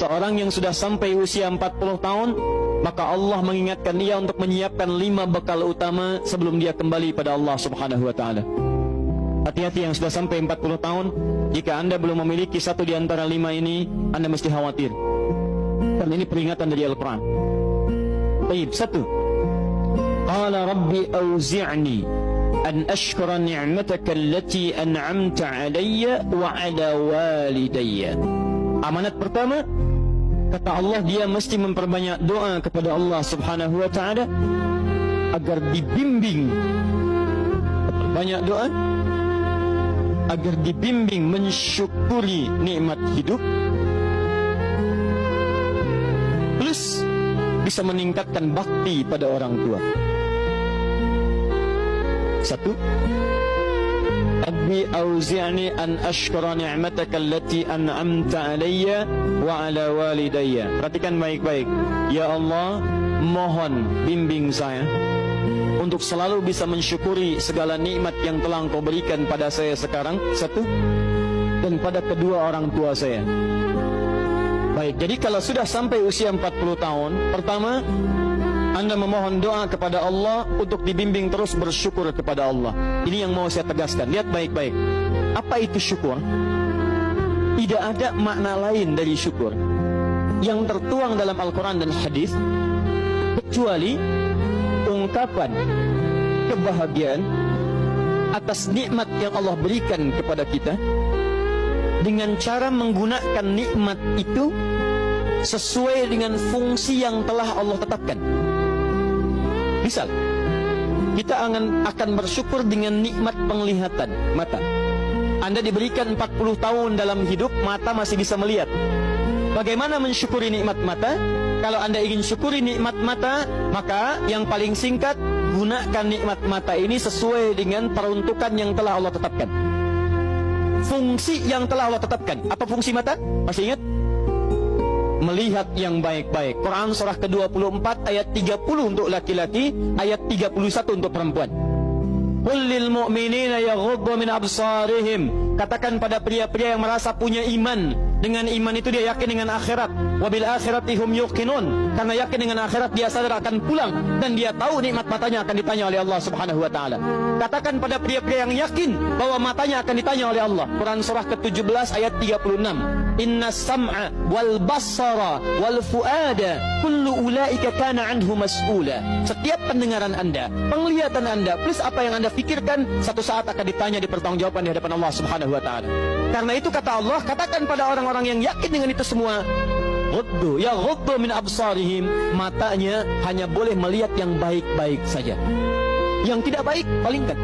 seorang yang sudah sampai usia 40 tahun, maka Allah mengingatkan dia untuk menyiapkan 5 bekal utama sebelum dia kembali pada Allah Subhanahu wa taala. Hati-hati yang sudah sampai 40 tahun, jika Anda belum memiliki satu di antara 5 ini, Anda mesti khawatir. Karena ini peringatan dari Al-Quran. Baik, 1. Qala Rabbi awzi'ni an ashkura ni'mataka allati an'amta 'alayya wa 'ala walidayya. Amanat pertama, kata Allah, dia mesti memperbanyak doa kepada Allah Subhanahu wa taala agar dibimbing. Banyak doa agar dibimbing mensyukuri nikmat hidup, plus bisa meningkatkan bakti pada orang tua. 1. Rabbi auzi'ni an ashkura ni'mataka allati an'amta 'alayya wa 'ala walidayya. Perhatikan baik-baik. Ya Allah, mohon bimbing saya untuk selalu bisa mensyukuri segala nikmat yang telah Engkau berikan pada saya sekarang, 1, dan pada kedua orang tua saya. Baik, jadi kalau sudah sampai usia 40 tahun, pertama, Anda memohon doa kepada Allah untuk dibimbing terus bersyukur kepada Allah. Ini yang mau saya tegaskan. Lihat baik-baik. Apa itu syukur? Tidak ada makna lain dari syukur yang tertuang dalam Al-Quran dan hadis kecuali ungkapan kebahagiaan atas nikmat yang Allah berikan kepada kita dengan cara menggunakan nikmat itu sesuai dengan fungsi yang telah Allah tetapkan. Misal, kita akan bersyukur dengan nikmat penglihatan mata. Anda diberikan 40 tahun dalam hidup, mata masih bisa melihat. Bagaimana mensyukuri nikmat mata? Kalau Anda ingin syukuri nikmat mata, maka yang paling singkat, gunakan nikmat mata ini sesuai dengan peruntukan yang telah Allah tetapkan. Fungsi yang telah Allah tetapkan. Apa fungsi mata? Masih ingat? Melihat yang baik-baik. Quran surah ke-24 ayat 30 untuk laki-laki, ayat 31 untuk perempuan. Qul lil mu'minina yaghuddu min absarihim. Katakan pada pria-pria yang merasa punya iman. Dengan iman itu dia yakin dengan akhirat. Wabil akhirati hum yuqinun. Karena yakin dengan akhirat dia sadar akan pulang dan dia tahu nikmat matanya akan ditanya oleh Allah Subhanahu wa taala. Katakan pada pria-pria yang yakin bahwa matanya akan ditanya oleh Allah. Quran surah ke-17 ayat 36. Inna sam'a wal basara wal fuada kullu ulaika kana anhu mas'ula. Setiap pendengaran Anda, penglihatan Anda, plus apa yang Anda fikirkan, satu saat akan ditanya, dipertanggungjawabkan di hadapan Allah Subhanahu wa taala. Karena itu kata Allah, katakan pada orang-orang yang yakin dengan itu semua, yaghuddu min absarihim, matanya hanya boleh melihat yang baik-baik saja. Yang tidak baik palingkan.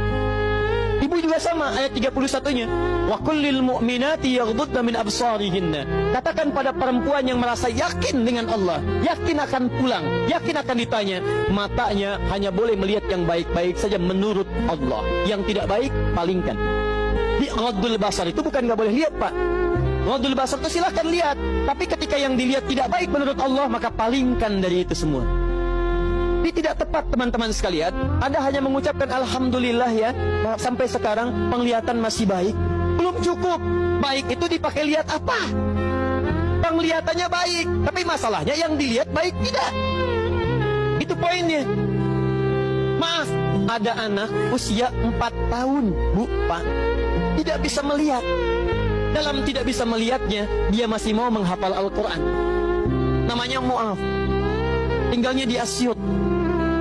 Ibu juga sama, ayat 31-nya. Wa kullil mu'minati yaghdudna min absarihinna. Katakan pada perempuan yang merasa yakin dengan Allah, yakin akan pulang, yakin akan ditanya, matanya hanya boleh melihat yang baik-baik saja menurut Allah. Yang tidak baik palingkan. Di ghaddul basar itu bukan nggak boleh lihat, Pak. Ghaddul basar itu silahkan lihat, tapi ketika yang dilihat tidak baik menurut Allah, maka palingkan dari itu semua. Ini tidak tepat, teman-teman sekalian. Anda hanya mengucapkan alhamdulillah ya, sampai sekarang penglihatan masih baik. Belum cukup. Baik itu dipakai lihat apa? Penglihatannya baik, tapi masalahnya yang dilihat baik tidak. Itu poinnya. Maaf, ada anak usia 4 tahun, Bu, Pak, tidak bisa melihat. Dalam tidak bisa melihatnya, dia masih mau menghafal Al-Quran. Namanya Mu'af. Tinggalnya di Asyut,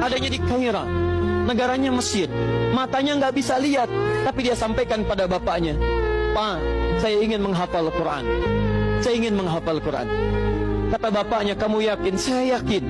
adanya di Kaira, negaranya Mesir. Matanya nggak bisa lihat, tapi dia sampaikan pada bapaknya, Pak, saya ingin menghafal Quran. Saya ingin menghafal Quran. Kata bapaknya, kamu yakin? Saya yakin.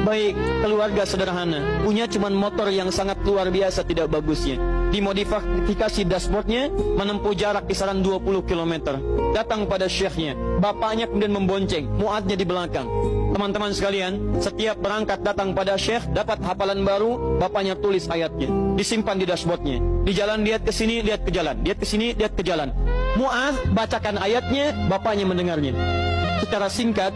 Baik, keluarga sederhana, punya cuman motor yang sangat luar biasa tidak bagusnya. Dimodifikasi dashboardnya, menempuh jarak kisaran 20 km. Datang pada syekhnya, bapaknya kemudian membonceng, muadnya di belakang. Teman-teman sekalian, setiap berangkat datang pada syekh, dapat hafalan baru, bapaknya tulis ayatnya, disimpan di dashboardnya. Di jalan lihat ke sini, lihat ke jalan, lihat ke sini, lihat ke jalan. Mu'adz bacakan ayatnya, bapaknya mendengarnya. Secara singkat,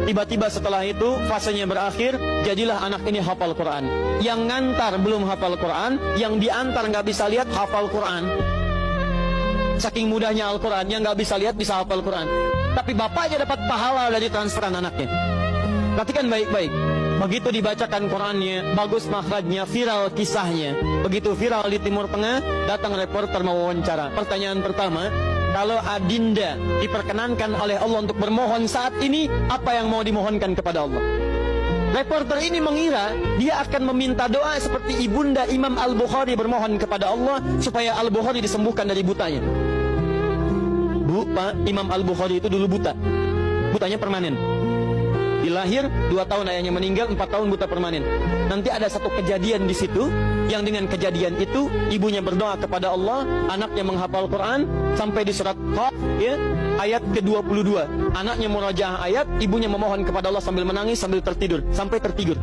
tiba-tiba setelah itu fasenya berakhir, jadilah anak ini hafal Quran. Yang ngantar belum hafal Quran, yang diantar nggak bisa lihat hafal Quran. saking mudahnya Al-Quran, yang nggak bisa lihat bisa hafal Quran. Tapi bapaknya dapat pahala dari transferan anaknya. Perhatikan baik-baik. Begitu dibacakan Qurannya, bagus makhrajnya, viral kisahnya. Begitu viral di Timur Tengah, datang reporter mau wawancara. Pertanyaan pertama, kalau Adinda diperkenankan oleh Allah untuk bermohon saat ini, apa yang mau dimohonkan kepada Allah? Reporter ini mengira dia akan meminta doa seperti ibunda Imam Al-Bukhari bermohon kepada Allah supaya Al-Bukhari disembuhkan dari butanya. Bu, Pak, Imam Al-Bukhari itu dulu buta. Butanya permanen. Dilahir 2 tahun ayahnya meninggal, 4 tahun buta permanen. Nanti ada satu kejadian di situ, yang dengan kejadian itu ibunya berdoa kepada Allah, anaknya menghafal Quran sampai di surat Qaf, ya, ayat ke-22. Anaknya murajaah ayat, ibunya memohon kepada Allah sambil menangis, sambil tertidur, sampai tertidur.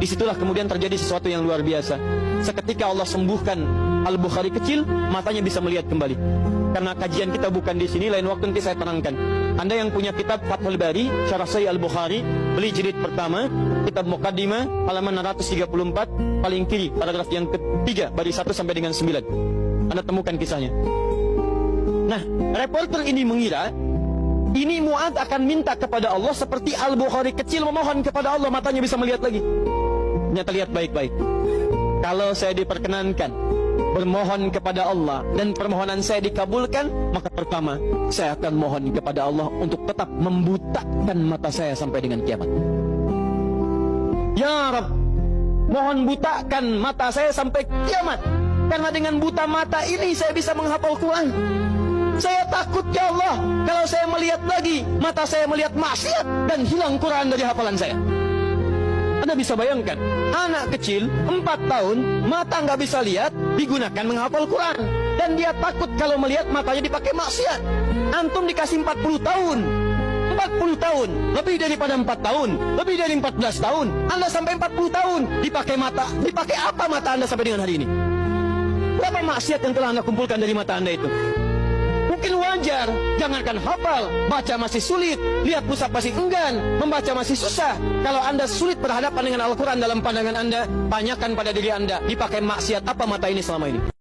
Disitulah kemudian terjadi sesuatu yang luar biasa. Seketika Allah sembuhkan Al-Bukhari kecil, matanya bisa melihat kembali. Karena kajian kita bukan di sini, lain waktu nanti saya terangkan. Anda yang punya kitab Fathul Bari, Syarah Sahih Al-Bukhari, beli jilid pertama, kitab Muqaddimah, halaman 634, paling kiri, paragraf yang ketiga, baris 1 sampai dengan 9. Anda temukan kisahnya. Nah, reporter ini mengira, ini Mu'adz akan minta kepada Allah seperti Al-Bukhari kecil memohon kepada Allah, matanya bisa melihat lagi. Ternyata lihat baik-baik. Kalau saya diperkenankan bermohon kepada Allah dan permohonan saya dikabulkan, maka pertama saya akan mohon kepada Allah untuk tetap membutakan mata saya sampai dengan kiamat. Ya Rabb, mohon butakan mata saya sampai kiamat, karena dengan buta mata ini saya bisa menghafal Quran. Saya takut ya Allah, kalau saya melihat lagi, mata saya melihat maksiat dan hilang Quran dari hafalan saya. Anda bisa bayangkan, anak kecil 4 tahun, mata nggak bisa lihat, digunakan menghafal Quran. Dan dia takut kalau melihat matanya dipakai maksiat. Antum dikasih 40 tahun. 40 tahun, lebih daripada 4 tahun, lebih dari 14 tahun. Anda sampai 40 tahun, dipakai mata. Dipakai apa mata Anda sampai dengan hari ini? Berapa maksiat yang telah Anda kumpulkan dari mata Anda itu? Mungkin wajar, jangankan hafal, baca masih sulit, lihat mushaf masih enggan, membaca masih susah. Kalau Anda sulit berhadapan dengan Al-Quran dalam pandangan Anda, tanyakan pada diri Anda, dipakai maksiat apa mata ini selama ini?